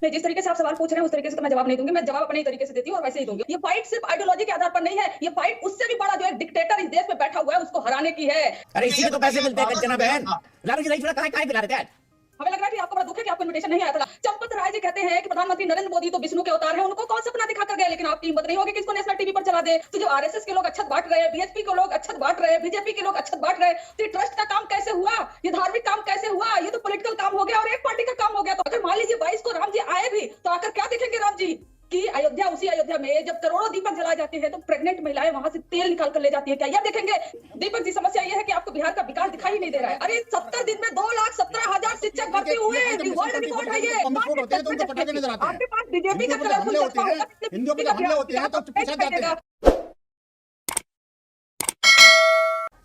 नहीं, जिस तरीके से आप सवाल पूछ रहे हैं उस तरीके से तो मैं जवाब नहीं दूंगी। मैं जवाब अपने तरीके से देती हूँ और वैसे ही दूंगी। ये फाइट सिर्फ आइडियोलॉजी के आधार पर नहीं है, ये फाइट उससे भी बड़ा जो एक डिक्टेटर इस देश में बैठा हुआ है उसको हराने की है। अरे इसी में तो पैसे मिलते हैं कंचना बहन। लालू जी नहीं छोड़ा, काहे पिला रहे थे? हमें लग रहा है कि आपको बड़ा दुख है कि आपको इन्विटेशन नहीं आया था। चंपत राय जी कहते हैं कि प्रधानमंत्री नरेंद्र मोदी तो विष्णु के अवतार हैं, उनको कौन सपना दिखा कर गए, लेकिन आपकी हिम्मत नहीं होगी कि इसको नेशनल टीवी पर चला दे। तो जो आरएसएस के लोग अच्छत बांट रहे हैं, बीएचपी के लोग अच्छत बांट रहे हैं, बीजेपी के लोग अच्छत बांट रहे हैं, तो ये ट्रस्ट का काम कैसे हुआ, ये धार्मिक काम कैसे हुआ? ये तो पॉलिटिकल काम हो गया और एक पार्टी का काम हो गया। तो अगर मान लीजिए 22 को राम जी आए भी तो आकर क्या देखेंगे राम जी कि अयोध्या, उसी अयोध्या में जब करोड़ों दीपक जलाए जाते हैं तो प्रेग्नेंट महिलाएं वहां से तेल निकाल कर ले जाती है, क्या यह देखेंगे? दीपक जी, समस्या यह है कि आपको बिहार का विकास दिखाई नहीं दे रहा है। अरे 70 दिन में 2,17,000 शिक्षक भर्ती हुए, वर्ल्ड रिकॉर्ड है ये। आपके पास बीजेपी का कलरफुल चश्मा होगा, हिंदुओं पे हमले होते हैं तो पूछा जाते हैं।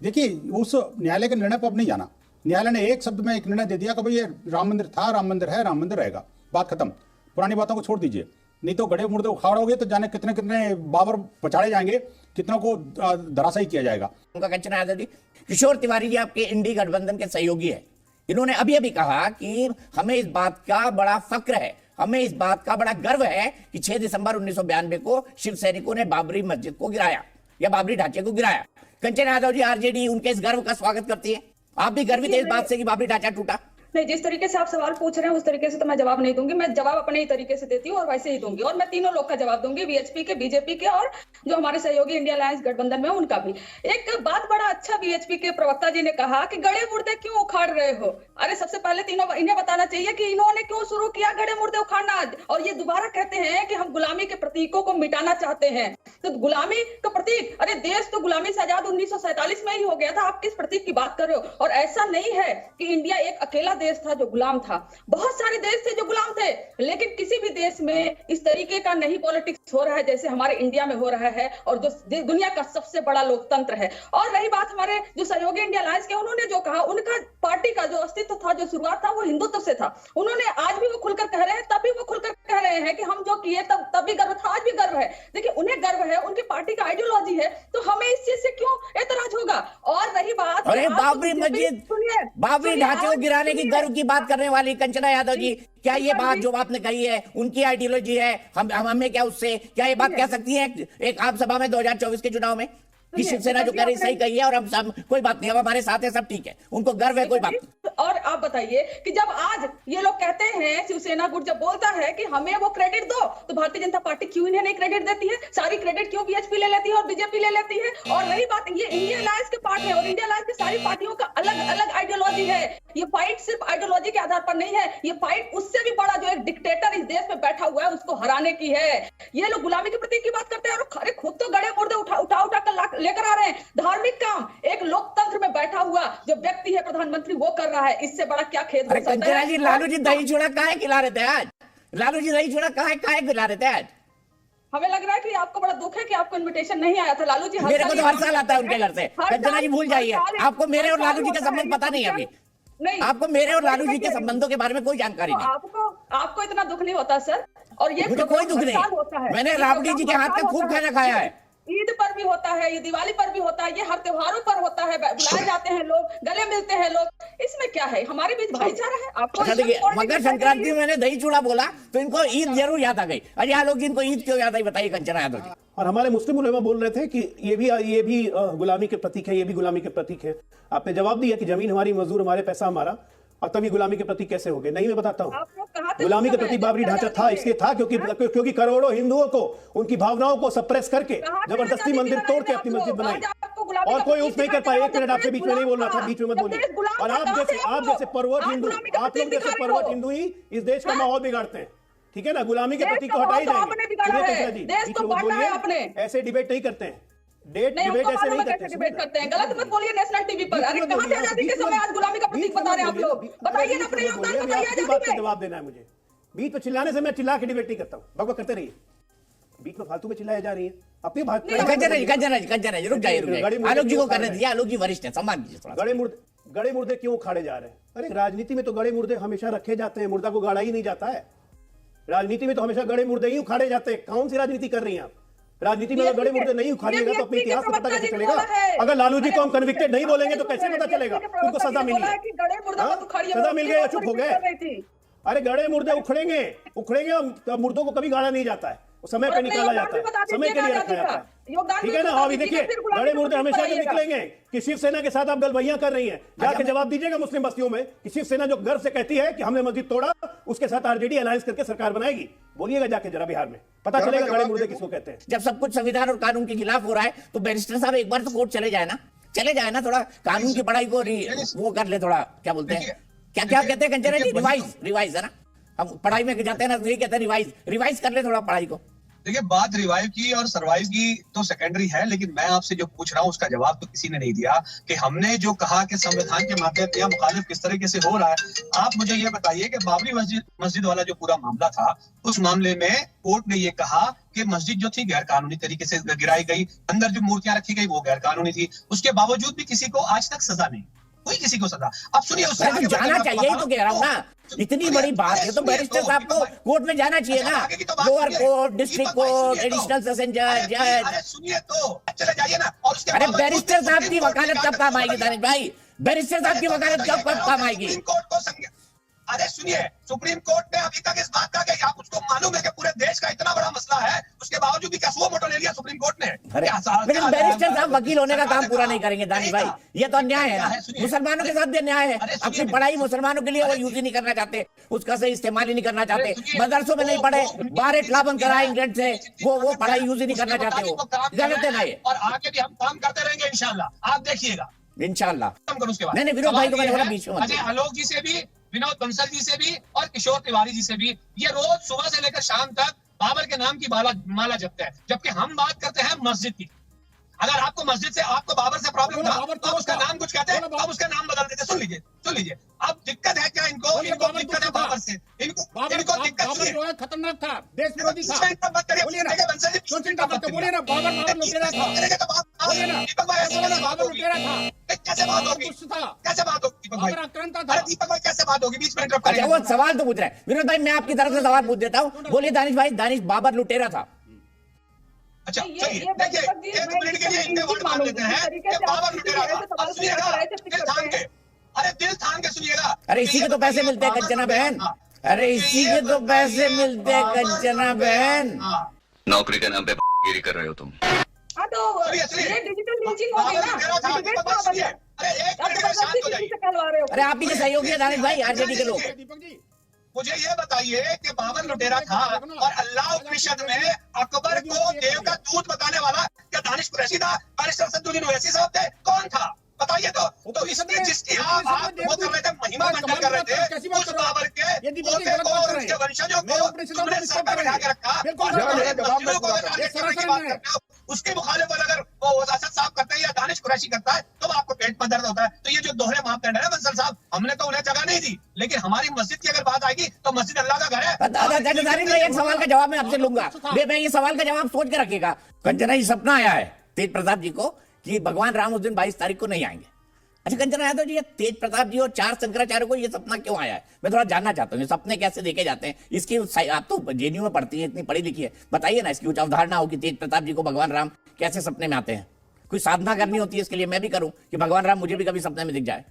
देखिए, उस न्यायालय के निर्णय पर अब नहीं जाना। न्यायालय ने एक शब्द में एक निर्णय दे दिया कि भाई ये राम मंदिर था, राम मंदिर है, राम मंदिर रहेगा, बात खत्म। पुरानी बातों को छोड़ दीजिए, नहीं तो गड़े मुर्दे उखाड़ोगे तो जाने कितने कितने बाबर पछाड़े जाएंगे, कितनों को धराशायी किया जाएगा। उनका कंचना यादव जी, किशोर तिवारी जी आपके इंडी गठबंधन के सहयोगी है। इन्होंने अभी अभी कहा कि हमें इस बात का बड़ा फक्र है, हमें इस बात का बड़ा गर्व है कि 6 दिसंबर 1992 को शिव सैनिकों ने बाबरी मस्जिद को गिराया या बाबरी ढांचे को गिराया। कंचना यादव जी, आरजेडी उनके इस गर्व का स्वागत करती है। आप भी गर्वित हैं इस बात से कि बाबरी ढांचा टूटा? नहीं, जिस तरीके से आप सवाल पूछ रहे हैं उस तरीके से तो मैं जवाब नहीं दूंगी। मैं जवाब अपने ही तरीके से देती हूँ और वैसे ही दूंगी। और मैं तीनों लोग का जवाब दूंगी, बीएचपी के, बीजेपी के और जो हमारे सहयोगी इंडिया अलायंस गठबंधन में उनका भी। एक बात बड़ा अच्छा बीएचपी के प्रवक्ता जी ने कहा कि गड़े मुर्दे क्यों उखाड़ रहे हो। अरे सबसे पहले तीनों इन्हें बताना चाहिए कि इन्होंने क्यों शुरू किया गड़े मुर्दे उखाड़ना। और ये दोबारा कहते हैं कि हम गुलामी के प्रतीकों को मिटाना चाहते हैं। तो गुलामी का प्रतीक, अरे देश तो गुलामी से आजाद 1947 में ही हो गया था, आप किस प्रतीक की बात कर रहे हो? और ऐसा नहीं है कि इंडिया एक अकेला देश था जो गुलाम था, बहुत सारे देश थे जो गुलाम थे, लेकिन किसी भी देश में इस तरीके का नहीं पॉलिटिक्स हो रहा है जैसे हमारे इंडिया में हो रहा है, और जो दुनिया का सबसे बड़ा लोकतंत्र है। और रही बात हमारे जो सहयोगी इंडिया अलायंस के, उन्होंने जो कहा, उनका पार्टी का जो अस्तित्व था, जो शुरुआत था, वो हिंदुत्व से था। उन्होंने आज भी वो खुलकर कह रहे हैं, तभी वो खुलकर कह रहे हैं कि हम जो किए तब भी गर्व था, आज भी गर्व है। देखिए, उन्हें गर्व है, उनकी पार्टी का आइडियोलॉजी है, तो हमें इस चीज से क्यों एतराज होगा? और रही बात, अरे बाबरी मस्जिद, बाबरी ढांचे को गिराने की गर्व की बात करने वाली कंचना यादव जी, क्या ये बात जो आपने कही है उनकी आइडियोलॉजी है? हम हमें क्या उससे, क्या ये बात कह सकती है एक आम सभा में 2024 के चुनाव में कि शिवसेना जो कह रही सही कही है और हम सब कोई बात नहीं, हम हमारे साथ है, सब ठीक है, उनको गर्व है, कोई बात नहीं। और आप बताइए कि जब आज ये लोग कहते हैं, शिवसेना गुट जब बोलता है कि हमें वो क्रेडिट दो, तो भारतीय जनता पार्टी क्यों इन्हें नहीं क्रेडिट देती है? सारी क्रेडिट क्यों बीएचपी ले लेती है और बीजेपी ले लेती है? और रही बात, ये इंडिया अलायंस के पार्ट है और इंडिया अलायंस की सारी पार्टियों का अलग अलग आइडियोलॉजी है। ये फाइट सिर्फ आइडियोलॉजी के आधार पर नहीं है, ये फाइट उससे भी बड़ा जो एक डिक्टेटर इस देश में बैठा हुआ है उसको हराने की है। ये लोग गुलामी के प्रतीक की बात करते हैं और खुद तो गड़े मुर्दे उठा कर लेकर आ रहे हैं। धार्मिक काम एक लोकतंत्र में बैठा हुआ जो व्यक्ति है प्रधानमंत्री, वो कर रहा है, इससे बड़ा क्या खेद हो सकता है? जी, लालू जी दही चूड़ा काहे खिला रहे थे आज? लालू जी दही चूड़ा काहे खिला रहे थे आज? हमें लग रहा है कि आपको बड़ा दुख है कि आपको इनविटेशन नहीं आया था। लालू जी मेरे को तो हर साल आता है उनके घर से। कंचना जी भूल जाइए, आपको मेरे और लालू जी का संबंध पता नहीं है अभी। नहीं, आपको मेरे और लालू जी के संबंधों के बारे में कोई जानकारी नहीं। आपको इतना दुख नहीं होता सर? और ये मुझे कोई दुख नहीं, मैंने राबड़ी जी के हाथ का खूब खाना खाया है। ईद पर भी होता है, ये दिवाली पर भी होता है, ये हर त्योहारों पर होता है, बुलाए जाते हैं लोग, गले मिलते हैं लोग, इसमें क्या है? हमारे बीच भाईचारा है। आपको देखिए, मकर संक्रांति में मैंने दही चूड़ा बोला तो इनको ईद जरूर याद आ गई। अरे यहाँ लोग इनको ईद क्यों याद आई बताइए कंचना यादव जी? और हमारे मुस्लिम उलेमा बोल रहे थे कि ये भी गुलामी के प्रतीक है, ये भी गुलामी के प्रतीक है। आपने जवाब दिया कि जमीन हमारी, मजदूर हमारे, पैसा हमारा, और तभी गुलामी के प्रतीक कैसे हो गए? नहीं, मैं बताता हूँ। गुलामी के प्रतीक बाबरी ढांचा था, इसलिए था क्योंकि करोड़ों हिंदुओं को, उनकी भावनाओं को सप्रेस करके जबरदस्ती मंदिर तोड़ के अपनी मस्जिद बनाई, और कोई उस नहीं कर पाया। 1 मिनट आपके बीच में नहीं बोलना था, बीच में मत बोलिए। और आप जैसे परवर्ट हिंदू, आप लोग जैसे परवर्ट हिंदू ही इस देश का माहौल बिगाड़ते हैं, ठीक है ना? गुलामी के प्रतीक को हटाई जाएंगे। ऐसे डिबेट नहीं करते हैं, डिबेट ऐसे नहीं करते हैं। गलत मत बोलिए नेशनल टीवी पर। अरे कहां से आजादी के समय आज गुलामी का प्रतीक बता रहे हैं आप लोग? बताइए ना अपने योगदान, बताइए आजादी में। जवाब देना है मुझे। बीच में चिल्लाने से मैं चिल्ला के डिबेट नहीं करता हूं, बकवास करते रहिए। बीच में फालतू में चिल्लाया जा रही है अपनी बात। कंचना जी रुक जाइए, आलोक जी को करने दीजिए, आलोक जी वरिष्ठ हैं, सम्मान कीजिए थोड़ा। गड़े मुर्दे क्यों उखाड़े जा रहे हैं? अरे राजनीति में तो गड़े मुर्दे हमेशा रखे जाते हैं, मुर्दा को गाड़ा ही नहीं जाता है। राजनीति में तो हमेशा गड़े मुर्दे ही उखाड़े जाते हैं। कौन सी राजनीति कर रही हैं आप? राजनीति में अगर गड़े मुर्दे नहीं उखाड़िएगा तो अपने इतिहास का पता कैसे चलेगा? अगर लालू जी को हम कन्विक्टेड नहीं बोलेंगे तो कैसे पता चलेगा? उनको सजा मिली है, सजा मिल गई या चुप हो गए? अरे गड़े मुर्दे उखड़ेंगे और मुर्दों को कभी गाड़ा नहीं जाता है, वो समय पे निकाला जाता है, समय के लिए रखा जाता है, ठीक है ना। अभी देखिए गड़े मुर्दे हमेशा जो निकलेंगे कि शिवसेना के साथ आप गलबैया कर रही हैं, जाके जवाब दीजिएगा मुस्लिम बस्तियों में कि शिवसेना जो गर्व से कहती है कि हमने मस्जिद तोड़ा, उसके साथ आरजेडी अलायंस करके सरकार बनाएगी। बोलिएगा जाके जरा बिहार में, पता चलेगा गड़े मुर्दे किसको कहते हैं। जब सब कुछ संविधान और कानून के खिलाफ हो रहा है तो बैरिस्टर साहब एक बार तो कोर्ट चले जाए ना, थोड़ा कानून की पढ़ाई को वो कर ले, थोड़ा क्या बोलते हैं, क्या क्या कहते हैं कंचना जी, रिवाइज है ना, हम पढ़ाई में जाते हैं ना तो ये कहते हैं रिवाइज कर ले थोड़ा पढ़ाई को। देखिए बात रिवाइव की और सर्वाइव की तो सेकेंडरी है, लेकिन मैं आपसे जो पूछ रहा हूँ उसका जवाब तो किसी ने नहीं दिया कि हमने जो कहा कि संविधान के माध्यम या मुखालिफ किस तरीके से हो रहा है। आप मुझे ये बताइए कि बाबरी मस्जिद वाला जो पूरा मामला था, उस मामले में कोर्ट ने ये कहा कि मस्जिद जो थी गैर कानूनी तरीके से गिराई गई, अंदर जो मूर्तियां रखी गई वो गैर कानूनी थी, उसके बावजूद भी किसी को आज तक सजा नहीं, कोई किसी को सजा। अब सुनिए उससे आगे जाना चाहिए ही तो कह रहा हूँ ना, इतनी बड़ी बात है तो बैरिस्टर साहब को कोर्ट में जाना चाहिए ना, lower court, district court, additional session जज। सुनिए तो चले जाइए ना। और उसके अरे बैरिस्टर साहब की वकालत कब काम आएगी दानिश भाई, बैरिस्टर साहब की वकालत कब काम आएगी? अरे सुनिए, सुप्रीम कोर्ट ने अभी तक इस बात का कि आप उसको मालूम है कि पूरे देश का इतना बड़ा मसला है, उसके बावजूद भी कैसे वो मोटो ले लिया सुप्रीम कोर्ट ने। लेकिन बैरिस्टर साहब वकील होने का काम पूरा नहीं करेंगे दानिश भाई, ये तो अन्याय है ना, मुसलमानों के साथ भी अन्याय है। अपनी पढ़ाई मुसलमानों के लिए वो यूज ही नहीं करना चाहते, उसका सही इस्तेमाल ही नहीं करना चाहते, मदरसों में नहीं पढ़े, बाहर इस्लाम कराए इंग्लैंड से, वो पढ़ाई यूज ही नहीं करना चाहते, वो गलत है ना ये। और आगे भी हम काम करते रहेंगे इंशाल्लाह, आप देखिएगा इंशाल्लाह। उसके बाद नहीं विनोद भाई को मैंने बोला बीच में अजय आलोक जी से भी, विनोद बंसल जी से भी और किशोर तिवारी जी से भी ये रोज सुबह से लेकर शाम तक बाबर के नाम की माला जपते हैं, जबकि हम बात करते हैं मस्जिद की। अगर आपको मस्जिद से, आपको बाबर से प्रॉब्लम था तो उसका नाम कुछ कहते हैं, अब उसका नाम बदल देते। सुन लीजिए अब दिक्कत है क्या इनको दिक्कत है बाबर से, इनको दिक्कत खतरनाक था, देश विरोधी था। बोलिए ना, बोलिए ना, बाबर लुटेरा था, बोलिए ना, बाबर लुटेरा था, कैसे बात होगी, कैसे बात होगी दीपक भाई? अरे दीपक भाई कैसे बात होगी, बीच में इंटरप्ट अच्छा वो सवाल तो पूछ रहे हैं विनोद भाई, मैं आपकी तरफ से सवाल पूछ देता हूँ। बोलिए दानिश भाई, दानिश बाबर लुटेरा था। अच्छा चलिए देखिए, एक मिनट के लिए इनके वर्ड मान लेते हैं कि बाबर लुटेरा था। अब सुनिएगा, दिल थाम के, अरे दिल थाम के सुनिएगा। अरे इसी के तो पैसे मिलते हैं कंचना बहन, अरे इसी के तो पैसे मिलते हैं कंचना बहन। नौकरी के नाम पे गिरी कर रहे हो तुम। हाँ तो ये डिजिटल लीचिंग हो गई ना, अरे आप ही के सहयोगी है दानिश भाई, आरजेडी के लोग। दीपक जी मुझे ये बताइए कि बाबर लुटेरा था और अल्लाह उपनिषद में अकबर को देव का दूत बताने वाला क्या दानिश कुरैशी था, बैरिस्टर सद्दुद्दीन ओवैसी साहब थे, कौन था बताइए तो इसकी जिसकी आप वो कर रहे थे, महिमा मंडन कर रहे थे, उस बाबर के पोते को और उसके वंशजों को तुमने सर पे बैठा के रखा। उसके मुखालिफ अगर वो असद साहब करते हैं या दानिश कुरैशी करता है तो आपको पेट में दर्द होता है। तो ये जो दोहरे मापदंड है ना बंसल साहब, हमने तो उन्हें जगह नहीं दी, लेकिन हमारी मस्जिद की अगर बात आएगी तो मस्जिद अल्लाह का घर है। मैं एक सवाल का जवाब मैं आपसे लूंगा, मैं ये सवाल का जवाब सोच के रखिएगा। कंचना जी सपना आया है तेज प्रताप जी को कि भगवान राम उस दिन 22 तारीख को नहीं आएंगे। अच्छा कंचना यादव जी, ये तेज प्रताप जी और 4 शंकराचार्य को ये सपना क्यों आया है, मैं थोड़ा जानना चाहता हूँ। ये सपने कैसे देखे जाते हैं, इसकी आप तो जेएनयू में पढ़ती है, इतनी पढ़ी लिखी है, बताइए ना इसकी कुछ अवधारणा हो कि तेज प्रताप जी को भगवान राम कैसे सपने में आते हैं। कोई साधना करनी होती है इसके लिए, मैं भी करूं कि भगवान राम मुझे भी कभी सपने में दिख जाए।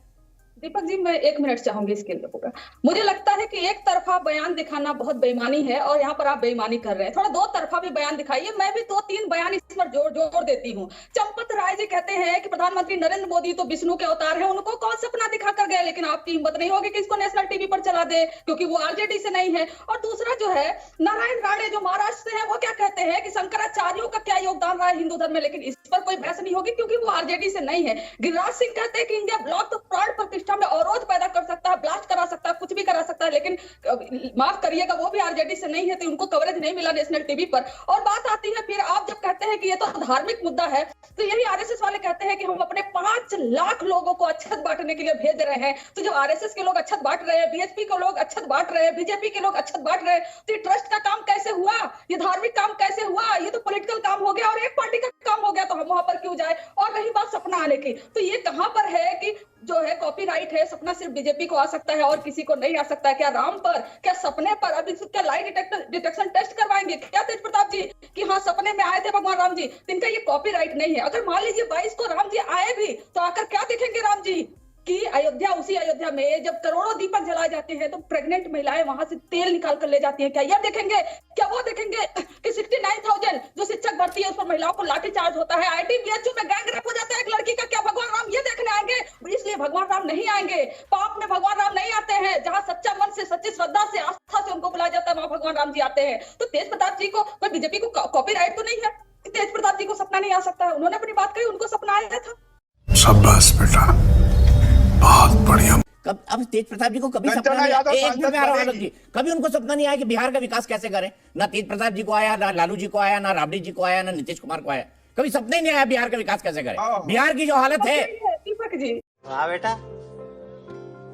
दीपक जी मैं 1 मिनट चाहूंगी इसके लिए पूरा। मुझे लगता है कि एक तरफा बयान दिखाना बहुत बेईमानी है और यहाँ पर आप बेईमानी कर रहे हैं, थोड़ा 2 तरफा भी बयान दिखाइए। मैं भी 2-3 बयान इस पर जोड़ देती हूँ। चंपत राय जी कहते हैं कि प्रधानमंत्री नरेंद्र मोदी तो विष्णु के अवतार है, उनको कौन सपना दिखा कर गए, लेकिन आपकी हिम्मत नहीं होगी कि इसको नेशनल टीवी पर चला दे क्योंकि वो आरजेडी से नहीं है। और दूसरा जो है नारायण राणे जो महाराष्ट्र से है, वो क्या कहते हैं कि शंकराचार्यों का क्या योगदान रहा है हिंदू धर्म में, लेकिन इस पर कोई बहस नहीं होगी क्योंकि वो आरजेडी से नहीं है। गिरिराज सिंह कहते हैं कि इंडिया ब्लॉक तो प्राण प्रतिष्ठा में अवरोध पैदा कर सकता है, ब्लास्ट करा सकता है, कुछ भी करा सकता है, लेकिन माफ करिएगा वो भी आरजेडी से नहीं है तो उनको कवरेज नहीं मिला नेशनल टीवी पर। और बात आती है फिर आप जब कहते हैं कि ये तो धार्मिक मुद्दा है, तो यही आरएसएस वाले कहते हैं कि हम अपने 5 लाख लोगों को अच्छत बांटने के लिए भेज रहे हैं। तो जब आरएसएस के लोग अच्छत बांट रहे हैं, बीएचपी के लोग अच्छत बांट रहे हैं, बीजेपी के लोग अच्छत बांट रहे हैं, तो ये ट्रस्ट का काम कैसे हुआ, ये धार्मिक काम कैसे हुआ, ये तो पॉलिटिकल काम हो गया और एक पार्टी का काम हो गया, तो हम वहां पर क्यों जाए। और रही बात सपना आने की, तो ये कहां पर है कि जो है कॉपीराइट है, सपना सिर्फ बीजेपी को आ सकता है और किसी को नहीं आ सकता है। क्या राम पर, क्या सपने पर अभी क्या लाई डिटेक्शन टेस्ट करवाएंगे क्या तेज प्रताप जी कि हाँ सपने में आए थे भगवान राम जी, इनका ये कॉपीराइट नहीं है। अगर मान लीजिए 22 को राम जी आए भी तो आकर क्या दिखेंगे राम जी, कि अयोध्या, उसी अयोध्या में जब करोड़ों दीपक जलाए जाते हैं तो प्रेग्नेंट महिलाएं वहां से तेल निकाल कर ले जाती हैं। क्या यह देखेंगे, क्या वो देखेंगे कि 69,000 जो शिक्षक भर्ती है उस पर महिलाओं को लाठी चार्ज होता है, IIT BHU में गैंग रेप हो जाता है एक लड़की का, क्या भगवान राम ये देखने आएंगे? इसलिए भगवान राम नहीं आएंगे, पाप में भगवान राम नहीं आते हैं। जहां सच्चा मन से, सच्ची श्रद्धा से, आस्था से उनको बुलाया जाता है वहां भगवान राम जी आते हैं। तो तेज प्रताप जी को कोई बीजेपी को कॉपीराइट तो नहीं है कि तेज प्रताप जी को सपना नहीं आ सकता है? उन्होंने अपनी बात कही, उनको सपना आया था। शाबाश बेटा, बहुत बढ़िया। कब अब तेज प्रताप जी को कभी रंजना सपना नहीं यादव आया, एक सांसद मिनट में आ रहा हूं बनेगी। आनंद जी, कभी उनको सपना नहीं आया कि बिहार का विकास कैसे करें? ना तेज प्रताप जी को आया, ना लालू जी को आया, ना राबड़ी जी को आया, ना नीतीश कुमार को आया। कभी सपना ही नहीं आया बिहार का विकास कैसे करें? बिहार की जो हालत है। दीपक जी, वाह बेटा,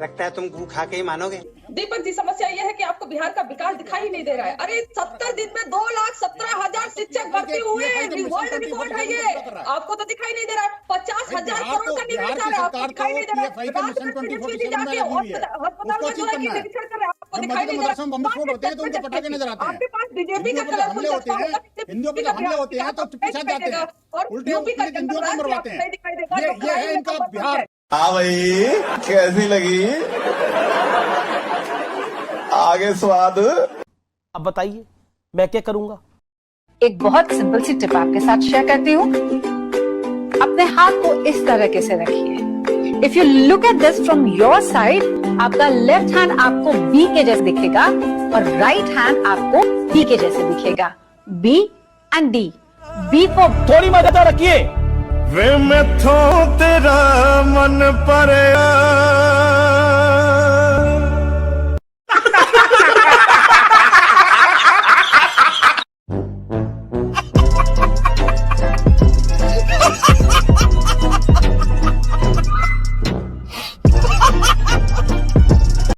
लगता है तुम गू खा के ही मानोगे। दीपक जी, समस्या यह है कि आपको बिहार का विकास दिखाई ही नहीं दे रहा है। अरे 70 दिन में 2,17,000 शिक्षक भर्ती हुए, वर्ल्ड रिकॉर्ड है ये, आपको तो दिखाई नहीं दे रहा है। 50,000 करोड़ का निवेश आ रहा है, आपको दिखाई नहीं दे रहा है। अस्पताल में जो है निरीक्षण कर रहे हैं, आपको दिखाई नहीं दे रहा है। आपके पास बीजेपी का कलरफुल चश्मा होगा, हिंदुओं पे हमले होते हैं तो चुपचाप जाते हैं, उल्टे हिंदुओं को मरवाते हैं। ये है इनका बिहार। हाँ भाई, कैसी लगी आगे स्वाद? अब बताइए मैं क्या करूंगा? एक बहुत सिंपल सी टिप आपके साथ शेयर करती हूँ। अपने हाथ को इस तरीके से रखिए। If you look at this from your side, आपका लेफ्ट हैंड आपको बी के जैसे दिखेगा और राइट हैंड आपको डी के जैसे दिखेगा। B and D. B for थोड़ी मदद रखिए। वे मैं तो तेरा मन पर